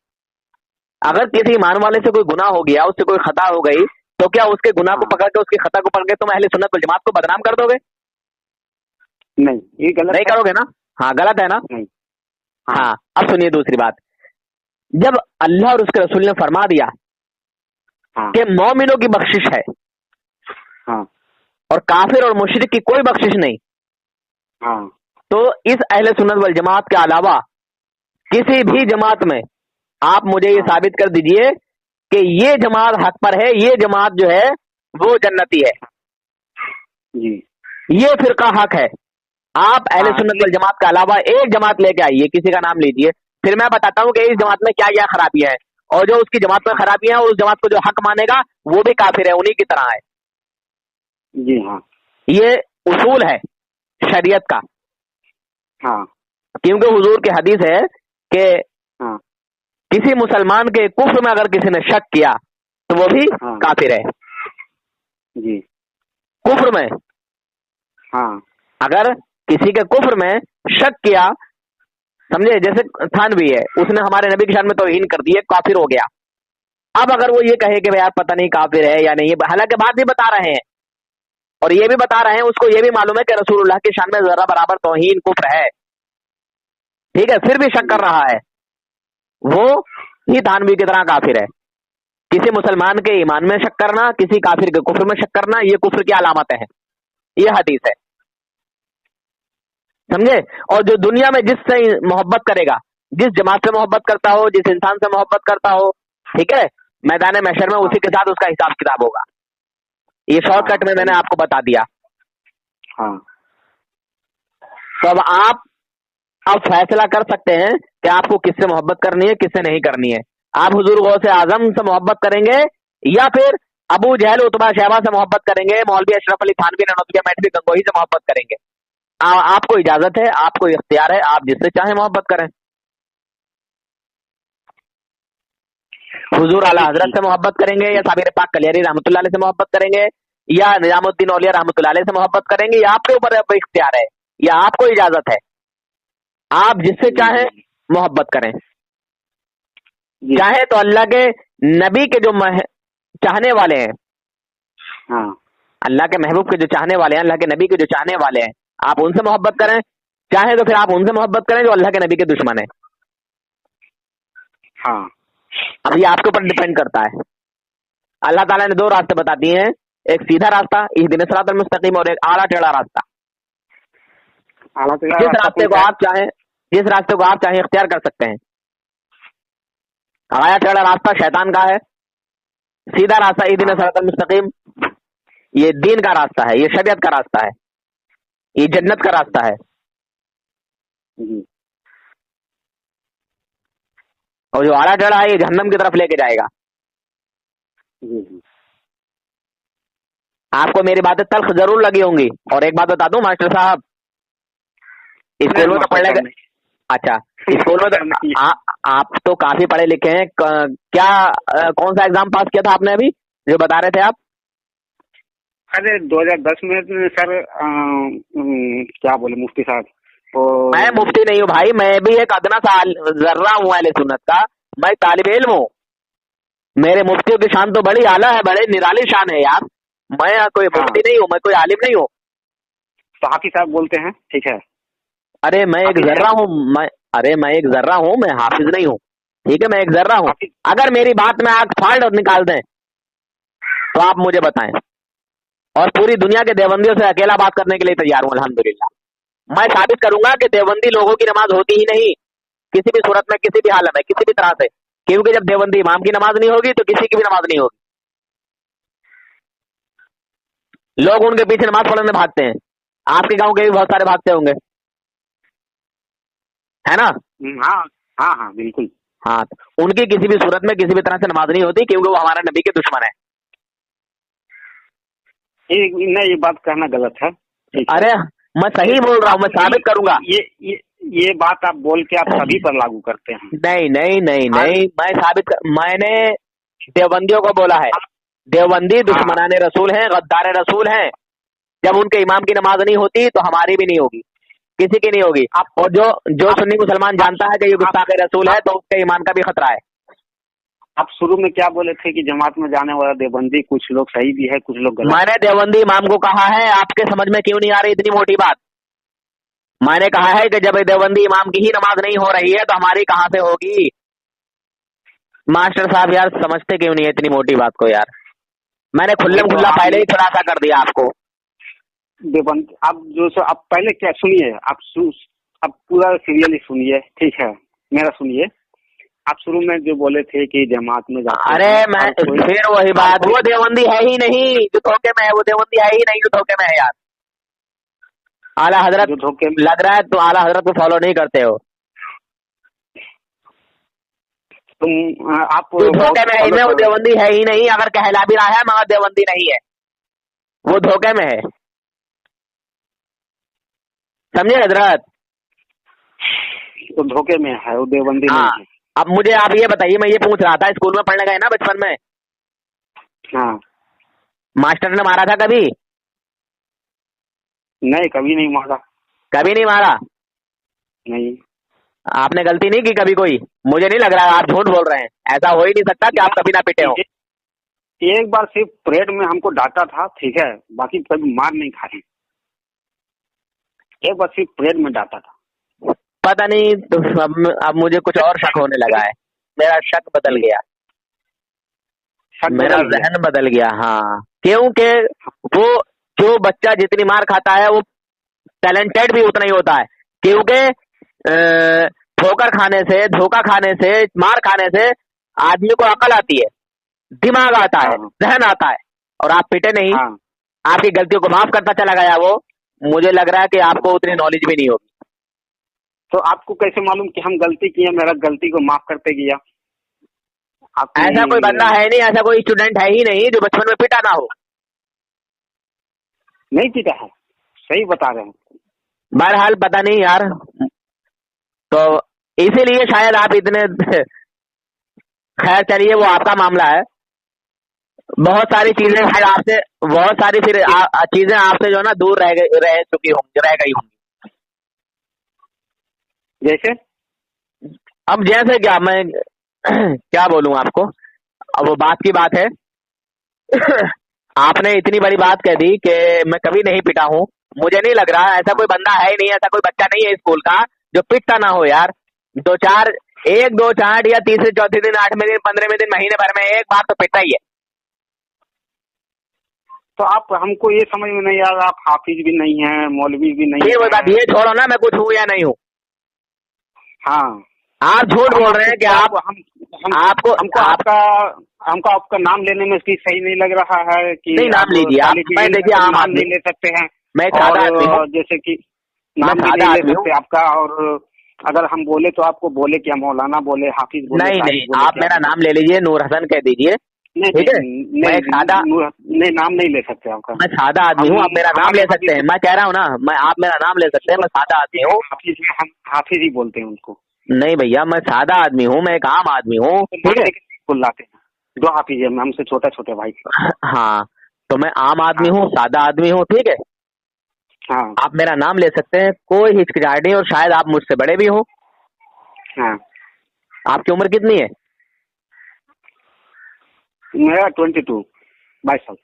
अगर किसी ईमान वाले से कोई गुनाह हो गया, उससे कोई खता हो गई, तो क्या उसके गुनाह को हाँ, पकड़ के, उसकी खता को पकड़ के तुम अहले सुन्नत वल जमात को बदनाम कर दोगे? नहीं, ये गलत नहीं है। करोगे ना। हाँ, गलत है ना। नहीं। हाँ, अब सुनिए दूसरी बात। जब अल्लाह और उसके रसूल ने फरमा दिया हाँ, कि मोमिनों की बख्शिश है हाँ, और काफिर और मुशरिक की कोई बख्शिश नहीं, हाँ, तो इस अहले सुन्नत वल जमात के अलावा किसी भी जमात में आप मुझे ये हाँ, साबित कर दीजिए कि ये जमात हक पर है, ये जमात जो है वो जन्नती है, जी, ये फिरका हक है। आप अहले हाँ, सुन्नत वल जमात के अलावा एक जमात लेके आइए, किसी का नाम लीजिए, फिर मैं बताता हूँ कि इस हाँ, जमात में क्या क्या खराबियां हैं, और जो उसकी जमात में हाँ, खराबियां हैं, उस जमात को जो हक मानेगा वो भी काफिर है, उन्हीं की तरह है। जी, हाँ, ये उसूल है शरीयत का। हाँ, क्योंकि हुजूर की हदीस है कि हाँ, किसी मुसलमान के कुफ्र में अगर किसी ने शक किया तो वो भी हाँ, काफिर है। जी, कुफ्र में, हाँ, अगर किसी के कुफ्र में शक किया, समझे, जैसे थानवी है, उसने हमारे नबी की शान में तौहीन कर दी है, काफिर हो गया। अब अगर वो ये कहे कि यार पता नहीं काफिर है या नहीं, हालांकि बात भी बता रहे हैं और ये भी बता रहे हैं, उसको ये भी मालूम है कि रसूलुल्लाह की शान में जरा बराबर तौहीन कुफ्र है, ठीक है, फिर भी शक कर जी, रहा है, वो ही थानवी की तरह काफिर है। किसी मुसलमान के ईमान में शक करना, किसी काफिर के कुफ्र में शक करना, ये कुफ्र की अलामतें हैं, ये हदीस है, समझे। और जो दुनिया में जिससे मोहब्बत करेगा, जिस जमात से मोहब्बत करता हो, जिस इंसान से मोहब्बत करता हो, ठीक है, मैदान महशर में हाँ, उसी के साथ उसका हिसाब किताब होगा। ये हाँ, शॉर्टकट में मैंने सही, आपको बता दिया। हाँ तो अब फैसला कर सकते हैं कि आपको किससे मोहब्बत करनी है, किससे नहीं करनी है। आप हुजूर गौसे आजम से मोहब्बत करेंगे या फिर अबू जहल उतबा शहबा से मोहब्बत करेंगे, मौलवी अशरफ अली थानवी ननौतिया मैठवी गंगोही से मोहब्बत करेंगे। आपको इजाजत है, आपको इख्तियार है, आप जिससे चाहे मोहब्बत करें। हुजूर आला हजरत से मोहब्बत करेंगे या साबिर पाक कलियारी रहमतुल्लाह अलैह से मोहब्बत करेंगे या निजामुद्दीन औलिया रहमतुल्लाह अलैह से मोहब्बत करेंगे, या आपके ऊपर इख्तियार है, या आपको इजाजत है। आप जिससे चाहे मोहब्बत करें। चाहे तो अल्लाह के नबी के जो चाहने वाले हैं, हाँ अल्लाह के महबूब के जो चाहने वाले हैं, अल्लाह के नबी के जो चाहने वाले हैं, आप उनसे मोहब्बत करें। चाहे तो फिर आप उनसे मोहब्बत करें जो अल्लाह के नबी के दुश्मन है। हाँ अब ये आपके ऊपर डिपेंड करता है। अल्लाह ताला ने दो रास्ते बता दिए हैं, एक सीधा रास्ता इहदिन सिरातल मुस्तकीम और एक आड़ा टेढ़ा रास्ता। जिस रास्ते को आप चाहें इख्तियार कर सकते हैं। आड़ा टेढ़ा रास्ता शैतान का है, सीधा रास्ता इहदिन सिरातल मुस्तकीम ये दीन का रास्ता है, ये शरीयत का रास्ता है, ये जन्नत का रास्ता है। और जो आड़ा टेढ़ा है ये जहन्नम की तरफ लेके जाएगा। आपको मेरी बातें तल्ख जरूर लगी होंगी। और एक बात बता दूं मास्टर साहब, स्कूल में तो पढ़ने गए, अच्छा स्कूल में तो आप तो काफी पढ़े लिखे हैं। क्या कौन सा एग्जाम पास किया था आपने अभी जो बता रहे थे आप? अरे 2010 में सर क्या बोले मुफ्ती साहब तो। मैं मुफ्ती नहीं हूँ भाई, मैं भी एक अदना सा जर्रा हूँ अहले सुन्नत का, मैं तालिब इल्म हूँ। मेरे मुफ्तियों की शान तो बड़ी आला है, बड़े निराली शान है यार। मैं कोई मुफ्ती नहीं हूँ, मैं कोई आलिम नहीं हूँ। तो हाफिज साहब बोलते हैं, ठीक है। अरे मैं एक जर्रा हूँ, मैं एक जर्रा हूँ, मैं हाफिज नहीं हूँ, ठीक है। मैं एक जर्रा हूँ। अगर मेरी बात में आग फाड़ और निकाल दें तो आप मुझे बताएं, और पूरी दुनिया के देवबंदियों से अकेला बात करने के लिए तैयार हूँ अल्हम्दुलिल्लाह। मैं साबित करूंगा कि देवबंदी लोगों की नमाज होती ही नहीं, किसी भी सूरत में, किसी भी हालत में, किसी भी तरह से। क्योंकि जब देवबंदी इमाम की नमाज नहीं होगी तो किसी की भी नमाज नहीं होगी। लोग उनके पीछे नमाज पढ़ने भागते हैं, आपके गांव के भी बहुत सारे भागते होंगे, है ना? हाँ हाँ हाँ बिल्कुल। हाँ, उनकी किसी भी सूरत में, किसी भी तरह से नमाज नहीं होती, क्योंकि वो हमारे नबी के दुश्मन है। नहीं, ये बात कहना गलत है। अरे मैं सही बोल रहा हूँ, मैं साबित करूंगा। ये बात आप बोल के आप सभी पर लागू करते हैं। नहीं नहीं नहीं नहीं, मैंने देवबंदियों को बोला है, देवबंदी दुश्मनाने रसूल हैं, गद्दार रसूल हैं। जब उनके इमाम की नमाज नहीं होती तो हमारी भी नहीं होगी, किसी की नहीं होगी। और जो सुन्नी मुसलमान जानता है कि ये गुस्ताख रसूल है तो उसके ईमान का भी खतरा है। आप शुरू में क्या बोले थे कि जमात में जाने वाला देवबंदी कुछ लोग सही भी है, कुछ लोग गलत। मैंने देवबंदी इमाम को कहा है, आपके समझ में क्यों नहीं आ रही इतनी मोटी बात? मैंने कहा है कि जब देवबंदी इमाम की ही नमाज नहीं हो रही है तो हमारी कहां से होगी? मास्टर साहब यार समझते क्यों नहीं है इतनी मोटी बात को यार? मैंने खुल्ला पहले ही खुलासा कर दिया आपको। देवबंदी आप पहले क्या सुनिए, आप पूरा सीरियली सुनिए, ठीक है, मेरा सुनिए। आप शुरू में जो बोले थे कि जमात में जाते, अरे मैं फिर वही बात, वो देवबंदी है ही नहीं जो धोखे में है, वो देवबंदी है ही नहीं जो धोखे में है यार। आला हजरत लग रहा है तो आला हजरत को फॉलो नहीं करते हो आप। धोखे में है, वो देवबंदी है ही नहीं, अगर कहला भी रहा है मगर देवबंदी नहीं है, वो धोखे में है, समझे हजरत? तो धोखे में है, वो देवबंदी नहीं है। अब मुझे आप ये बताइए, मैं ये पूछ रहा था, स्कूल में पढ़ने गए ना बचपन में? हाँ। मास्टर ने मारा था कभी? नहीं, कभी नहीं मारा। कभी नहीं मारा? नहीं। आपने गलती नहीं की कभी कोई? मुझे नहीं लग रहा है, आप झूठ बोल रहे हैं। ऐसा हो ही नहीं सकता कि आप कभी ना पिटे हो। एक बार सिर्फ परेड में हमको डांटा था, ठीक है, बाकी कभी मार नहीं खाई। एक बार सिर्फ परेड में डांटा था। पता नहीं, तो अब मुझे कुछ और शक होने लगा है। मेरा शक बदल गया, मेरा जहन बदल गया। हाँ, क्योंकि वो जो बच्चा जितनी मार खाता है वो टैलेंटेड भी उतना ही होता है। क्योंकि ठोकर खाने से, धोखा खाने से, मार खाने से आदमी को अकल आती है, दिमाग आता है, जहन आता है। और आप पिटे नहीं, आपकी गलतियों को माफ करता चला गया वो, मुझे लग रहा है कि आपको उतनी नॉलेज भी नहीं होगी। तो आपको कैसे मालूम कि हम गलती किए, मेरा गलती को माफ करते गया? ऐसा कोई बंदा आपने है नहीं, ऐसा कोई स्टूडेंट है ही नहीं जो बचपन में पिटा ना हो। नहीं पीटा है, सही बता रहे हैं। बहरहाल पता नहीं यार, तो इसीलिए शायद आप इतने खैर चलिए, वो आपका मामला है। बहुत सारी चीजें फिर आपसे, बहुत सारी फिर चीजें आपसे जो है ना दूर रह चुकी होंगी, रह गई होंगी। जैसे अब जैसे क्या मैं क्या बोलूं आपको, अब वो बात की बात है। आपने इतनी बड़ी बात कह दी कि मैं कभी नहीं पिटा हूं। मुझे नहीं लग रहा, ऐसा कोई बंदा है ही नहीं, ऐसा कोई बच्चा नहीं है स्कूल का जो पिटता ना हो यार। दो चार, एक दो चार या तीसरे चौथे दिन, 8वें दिन, 15वें दिन, महीने भर में एक बार तो पिटता ही है। तो आप हमको ये समझ में नहीं आ रहा, आप हाफिज भी नहीं है, मौलवी भी नहीं फिर वो बात है। ये छोड़ो ना, मैं कुछ हूँ या नहीं हूँ। हाँ, आप झूठ बोल रहे हैं कि आपको हमको आपका नाम लेने में इसकी सही नहीं लग रहा है कि नहीं, नाम लीजिए आप। मैं देखिए आम नाम आदमी नहीं ले सकते हैं, मैं एक सादा आदमी हूँ। और जैसे कि नाम भी सादा नहीं ले आदमी हूँ। सकते आपका, और अगर हम बोले तो आपको बोले क्या, मौलाना बोले, हाफिज बोले, नहीं काजी नहीं, बोले, आप क्या मेरा बोले? नाम ले लीजिए, नूर हसन कह दीजिए। नहीं ठीक है, नहीं मैं एक सादा, नहीं, नाम नहीं ले सकते आपका। मैं सादा आदमी हूँ, आप मेरा नाम ले सकते हैं। मैं कह रहा हूँ ना, आप मेरा नाम ले सकते हैं, मैं सादा आदमी हूँ। हाफिज, हम हाफिज ही बोलते हैं उनको। नहीं भैया, मैं सादा आदमी हूँ, मैं एक आम आदमी हूँ। ठीक है, बुलाते हैं, दो हाफिज है, हमसे छोटा छोटे भाई। हाँ, तो मैं आम आदमी हाँ हूँ, सादा आदमी हूँ। ठीक है, हाँ आप मेरा नाम ले सकते हैं, कोई हिचकिचाहट नहीं। और शायद आप मुझसे बड़े भी हो। हाँ। आपकी उम्र कितनी है? मेरा 22 साल।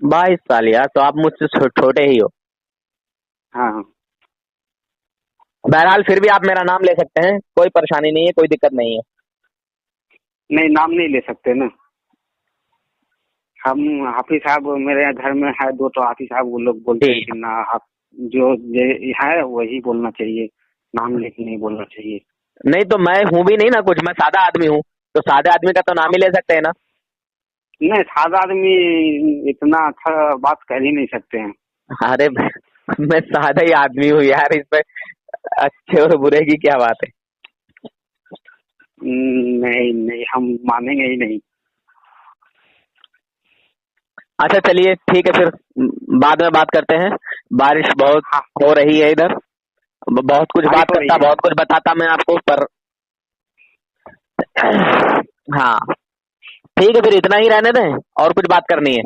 22 साल यार, तो आप मुझसे छोटे ही हो। हाँ हाँ। बहरहाल फिर भी आप मेरा नाम ले सकते हैं, कोई परेशानी नहीं है, कोई दिक्कत नहीं है। नहीं, नाम नहीं ले सकते ना। हम हाफिज साहब, मेरे यहाँ घर में है दो, तो हाफिज साहब वो लोग बोलते हैं कि ना, आप जो ये है वही बोलना चाहिए, नाम लेके नहीं बोलना चाहिए। नहीं तो मैं हूँ भी नहीं ना कुछ, मैं सादा आदमी हूँ, तो सादे आदमी का तो नाम ही ले सकते हैं ना। नहीं, सादा आदमी इतना अच्छा बात कर ही नहीं सकते हैं। अरे मैं सादा ही आदमी हूँ यार, इसमें अच्छे और बुरे की क्या बात है। नहीं नहीं, हम मानेंगे ही नहीं। अच्छा चलिए ठीक है, फिर बाद में बात करते हैं। बारिश बहुत हाँ, हो रही है इधर, बहुत कुछ बारिश बात हो रही करता, है। बहुत कुछ बताता मैं आपको, पर हाँ ठीक है, फिर इतना ही रहने दें, और कुछ बात करनी है?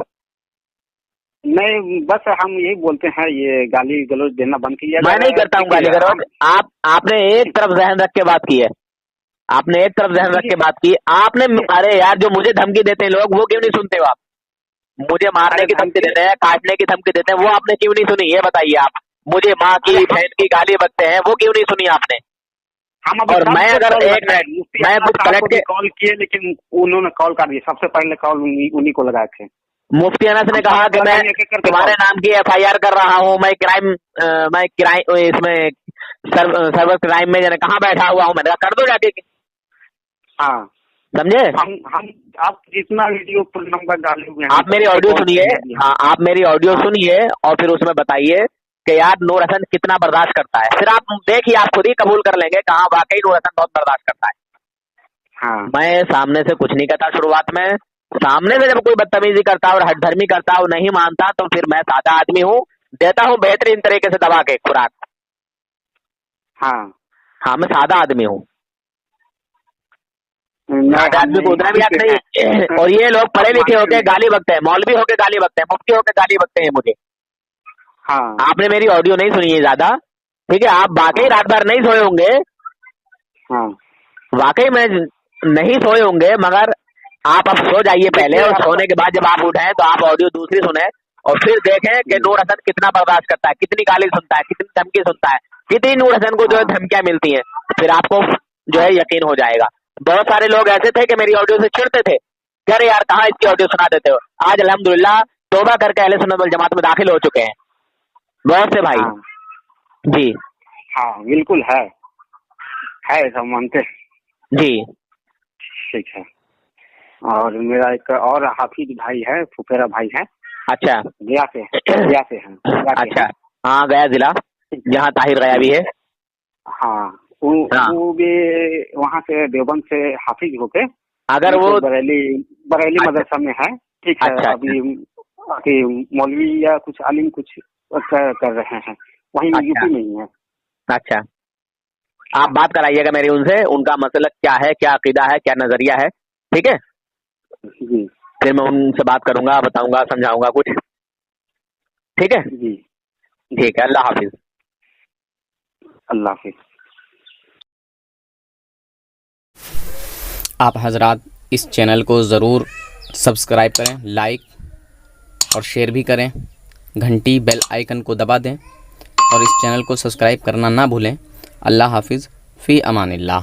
नहीं, बस हम यही बोलते हैं, ये गाली गलौज देना बंद किया मैं जाए। नहीं करता हूँ गाली गलौज। आपने एक तरफ जहन रख के बात की है, आपने एक तरफ जहन रख के बात की आपने। अरे यार, जो मुझे धमकी देते हैं लोग, वो क्यों नहीं सुनते हो आप? मुझे मारने की धमकी देते हैं, काटने की धमकी देते हैं, वो आपने क्यों नहीं सुनी, ये बताइए आप। मुझे माँ की, बहन की गाली बकते हैं, वो क्यों नहीं सुनी आपने? हम अभी और मैं अगर एक मिनट, मैं कुछ पलट के कॉल किए, लेकिन उन्होंने कॉल कर दिया। सबसे पहले कॉल उन्हीं को लगाए थे। मुफ्ती अनस ने कहा कि मैं तुम्हारे नाम की FIR कर रहा हूँ, मैं क्राइम इसमें सर्वर क्राइम में कहाँ बैठा हुआ हूँ। मैंने कहा कर दो जाके। हाँ, समझे? हम आप जितना वीडियो पर नंबर डाले हुए हैं, आप मेरी ऑडियो सुनिए। हाँ, आप मेरी ऑडियो सुनिए और फिर उसमें बताइए कि यार नूर हसन कितना बर्दाश्त करता है। फिर आप देखिए, आप खुद ही कबूल कर लेंगे कहाँ वाकई नूर हसन बहुत बर्दाश्त करता है। हाँ, मैं सामने से कुछ नहीं करता शुरुआत में। सामने से जब कोई बदतमीजी करता और हठधर्मी करता और नहीं मानता, तो फिर मैं सादा आदमी हूँ, देता हूँ बेहतरीन तरीके से दबा के खुराक। हाँ हाँ, मैं सादा आदमी हूँ, सादा आदमी को उतना भी हक नहीं है। और ये लोग पढ़े लिखे होके गाली बकते हैं, मौलवी होके गाली बकते हैं, मुफ्ती होके गाली बकते हैं मुझे। हाँ, आपने मेरी ऑडियो नहीं सुनी है ज्यादा, ठीक है? आप वाकई रात भर नहीं सोए होंगे, हाँ। वाकई में नहीं सोए होंगे, मगर आप अब सो जाइए पहले, और सोने के बाद जब आप उठे तो आप ऑडियो दूसरी सुने और फिर देखें कि नूर हसन कितना बर्दाश्त करता है, कितनी गाली सुनता है, कितनी धमकी सुनता है, कितनी नूर हसन को जो है धमकियां मिलती हैं। फिर आपको जो है यकीन हो जाएगा। बहुत सारे लोग ऐसे थे कि मेरी ऑडियो से चिढ़ते थे, कह रहे यार कहाँ इसकी ऑडियो सुना देते हो। आज अल्हम्दुलिल्लाह तौबा करके अहले सुन्नत वल जमात में दाखिल हो चुके हैं बहुत से भाई। जी हाँ, बिल्कुल है ऐसा मानते हैं। जी। ठीक है। और मेरा एक और हाफिज भाई है, फुफेरा भाई है। अच्छा गया से है। अच्छा हाँ, गया जिला, जहाँ ताहिर गया भी है। हाँ, हाँ। वो भी वहाँ से देवबंद से हाफिज होके अगर वो बरेली अच्छा। मदरसा में है। ठीक है। अच्छा, अभी मौलवी या कुछ आलिम कुछ कर रहे हैं, वहीं अच्छा। यूपी में ही है। अच्छा, आप बात कराइएगा मेरी उनसे, उनका मसलक क्या है, क्या अकीदा है, क्या नजरिया है, ठीक है। जी फिर मैं उनसे बात करूंगा, बताऊंगा, समझाऊंगा कुछ, ठीक है। जी। ठीक है, अल्लाह हाफिज। अल्लाह हाफिज। आप हजरात इस चैनल को ज़रूर सब्सक्राइब करें, लाइक और शेयर भी करें, घंटी बेल आइकन को दबा दें और इस चैनल को सब्सक्राइब करना ना भूलें। अल्लाह हाफिज़, फ़ी अमानिल्लाह।